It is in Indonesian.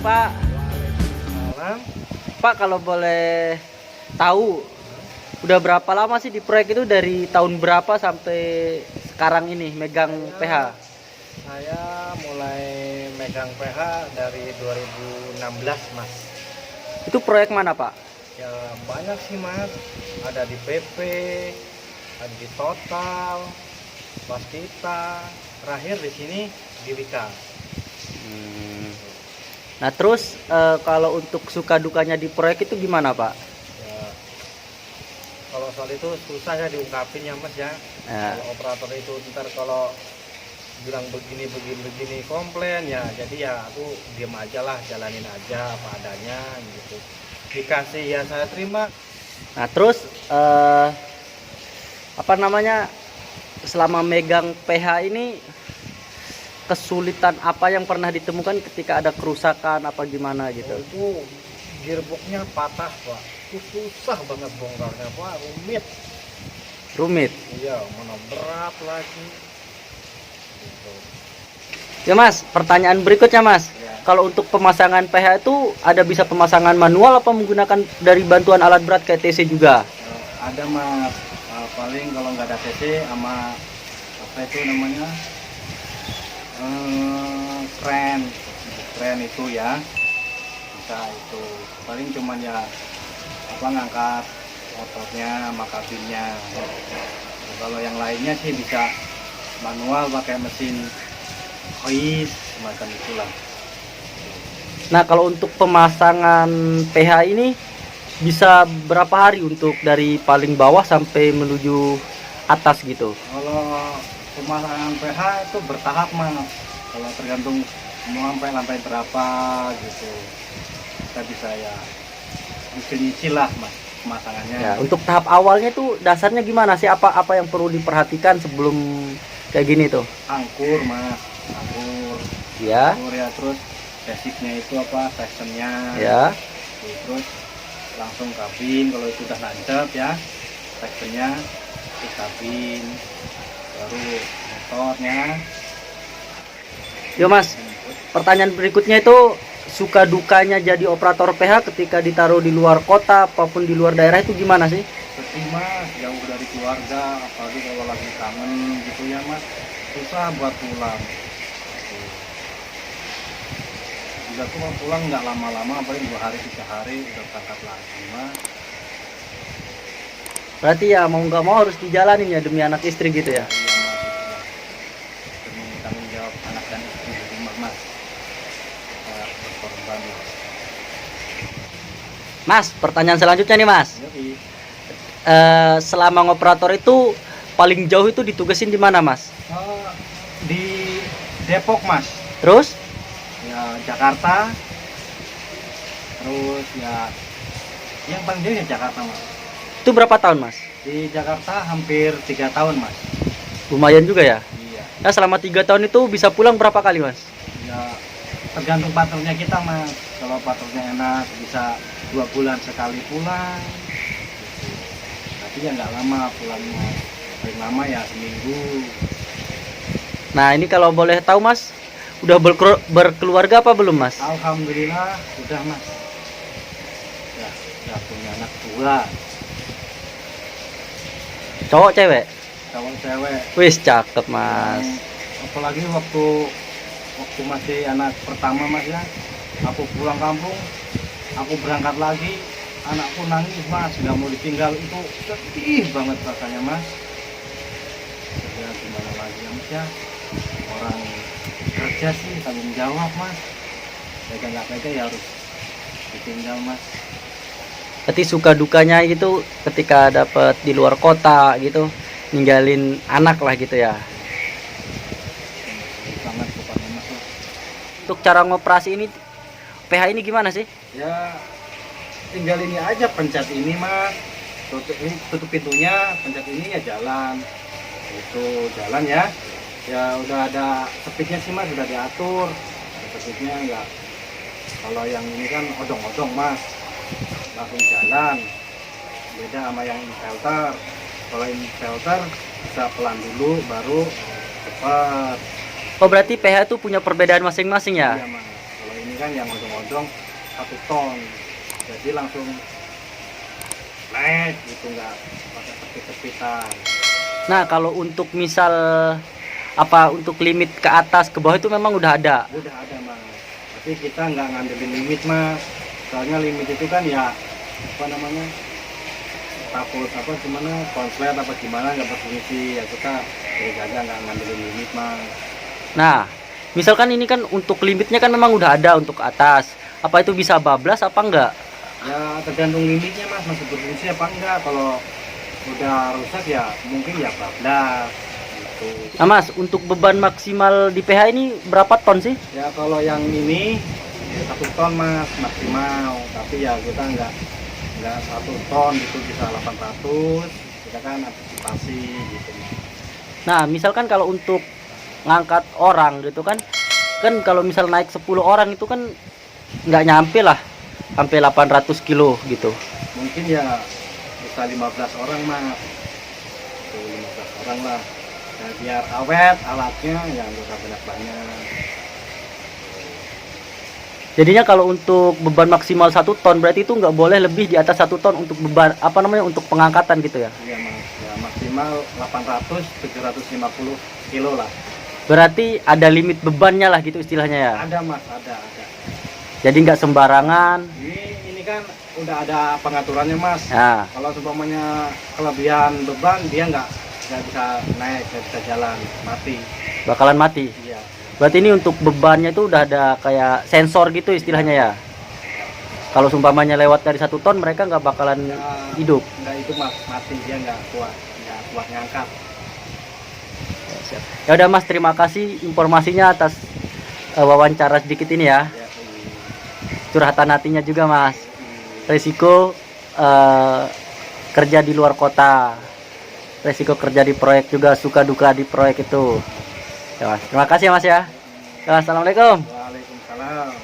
Pak, Pak kalau boleh tahu, udah berapa lama sih di proyek itu, dari tahun berapa sampai sekarang ini megang PH? Saya mulai megang PH dari 2016 Mas. Itu proyek mana Pak? Ya banyak sih Mas, ada di PP, ada di Total, Waskita, terakhir di sini di Wika. Nah terus kalau untuk suka dukanya di proyek itu gimana Pak? Ya, kalau soal itu susah ya diungkapin ya Mas ya. Kalau operator itu ntar kalau bilang begini komplain ya, jadi ya aku diam aja lah, jalanin aja apa adanya gitu. Dikasih ya saya terima. Nah terus apa namanya, selama megang PH ini kesulitan apa yang pernah ditemukan ketika ada kerusakan apa gimana gitu? Itu gearboxnya patah Pak, itu susah banget bongkarnya Pak, rumit. Iya, mana berat lagi gitu. Ya Mas, pertanyaan berikutnya Mas, Ya. kalau untuk pemasangan PH itu ada bisa pemasangan manual apa menggunakan dari bantuan alat berat kayak TC juga? Ada Mas, paling kalau nggak ada TC sama apa itu namanya kren itu ya, bisa itu paling cuman ya apa ngangkat motornya sama kabinnya. Kalau yang lainnya sih bisa manual pakai mesin hoist semacam itulah. Nah kalau untuk pemasangan PH ini bisa berapa hari untuk dari paling bawah sampai menuju atas gitu? Kalau pemasangan PH itu bertahap Mas, kalau tergantung mau sampai lantai berapa gitu, kita bisa ya nyicil lah Mas pemasangannya. Ya, untuk tahap awalnya itu dasarnya gimana sih? Apa yang perlu diperhatikan sebelum kayak gini tuh? Angkur Mas, angkur Ya. ya, terus basicnya itu apa, sectionnya Ya. terus langsung kabin, kalau itu udah nancep ya sectionnya, terus kabin, baru motornya. Yo Mas, pertanyaan berikutnya itu suka dukanya jadi operator PH ketika ditaruh di luar kota apapun di luar daerah itu gimana sih? Sedih Mas, jauh dari keluarga, apalagi kalau lagi kangen gitu ya Mas, susah buat pulang. Juga tuh mau pulang nggak lama-lama, paling 2 hari 3 hari udah berangkat lagi Mas. Berarti ya mau nggak mau harus dijalanin ya demi anak istri gitu ya? Iya Mas, itu ya. Demi tanggung jawab anak dan istri di rumah Mas, saya berkorban lah. Mas, pertanyaan selanjutnya nih Mas. Jadi Selama ngoperator itu paling jauh itu ditugasin di mana Mas? di Depok Mas, Terus? ya Jakarta, terus ya yang paling jauh ya Jakarta Mas. Itu berapa tahun Mas? Di Jakarta hampir 3 tahun Mas. Lumayan juga ya. Iya. Nah selama 3 tahun itu bisa pulang berapa kali Mas? Ya tergantung patrolnya kita Mas. Kalau patrolnya enak bisa 2 bulan sekali pulang. Gitu. Tapi ya nggak lama pulangnya. Paling lama ya seminggu. Nah ini kalau boleh tahu Mas, udah berkeluarga apa belum Mas? Alhamdulillah udah Mas. Ya, udah punya anak 2. Cowok cewek? Cowok cewek. Wis cakep Mas. Apalagi waktu masih anak pertama Mas ya, aku pulang kampung, aku berangkat lagi, anakku nangis Mas, nggak mau ditinggal, itu sedih banget rasanya Mas. Ya gimana lagi ya Mas ya, orang kerja sih tanggung jawab Mas. pegang nggak pegang ya harus ditinggal mas. Berarti suka dukanya gitu ketika dapat di luar kota gitu, ninggalin anak lah gitu ya. Sangat kepada mas lah. Untuk cara ngoperasi ini PH ini gimana sih? Ya tinggal ini aja, pencet ini mas, tutup pintunya, pencet ini ya jalan, itu jalan ya. Ya udah ada speednya sih mas, udah diatur speednya. Enggak, kalau yang ini kan odong-odong mas, langsung jalan, beda sama yang inverter. Kalau inverter bisa pelan dulu baru cepat. Oh berarti PH itu punya perbedaan masing-masing ya? Iya mas, kalau ini kan yang odong-odong 1 ton, jadi langsung naik gitu, nggak pakai kepit-kepitan. Nah kalau untuk misal apa untuk limit ke atas ke bawah itu memang udah ada. Udah ada mas, tapi kita nggak ngandelin limit mas, soalnya limit itu kan ya apa namanya, takut apa gimana konslet apa gimana nggak berfungsi, ya kita jaga nggak ngandelin limit mas. Nah misalkan ini kan untuk limitnya kan memang udah ada untuk atas, apa itu bisa bablas apa enggak? Ya tergantung limitnya mas, masih berfungsi apa enggak. Kalau udah rusak ya mungkin ya bablas gitu. Nah mas, untuk beban maksimal di PH ini berapa ton sih? Ya kalau yang ini 1 ton mas maksimal, tapi ya kita nggak 1 ton gitu, bisa 800, kita kan antisipasi gitu. Nah misalkan kalau untuk ngangkat orang gitu kan kalau misal naik 10 orang itu kan nggak nyampe lah sampai 800 kilo gitu. Mungkin ya bisa 15 orang mas, tuh 15 orang lah ya, biar awet alatnya yang nggak usah banyak-banyak. Jadinya kalau untuk beban maksimal 1 ton berarti itu nggak boleh lebih di atas 1 ton untuk beban apa namanya untuk pengangkatan gitu ya. Iya mas, ya maksimal 800-750 kilo lah. Berarti ada limit bebannya lah gitu istilahnya ya. Ada mas, ada. Jadi nggak sembarangan. Ini kan udah ada pengaturannya mas. Nah, Kalau seumpamanya kelebihan beban, dia nggak bisa naik, nggak bisa jalan, mati. bakalan mati. Iya. Berarti ini untuk bebannya itu udah ada kayak sensor gitu istilahnya ya. Kalau seumpamanya lewat dari 1 ton mereka nggak bakalan Ya, hidup. nggak itu mas, mati, dia nggak kuat ngangkat. Ya udah mas, terima kasih informasinya atas wawancara sedikit ini ya. Ya, Curhatan hatinya juga mas. Resiko kerja di luar kota, resiko kerja di proyek juga, suka duka di proyek itu ya mas. Terima kasih ya mas ya. Ya, assalamualaikum. Waalaikumsalam.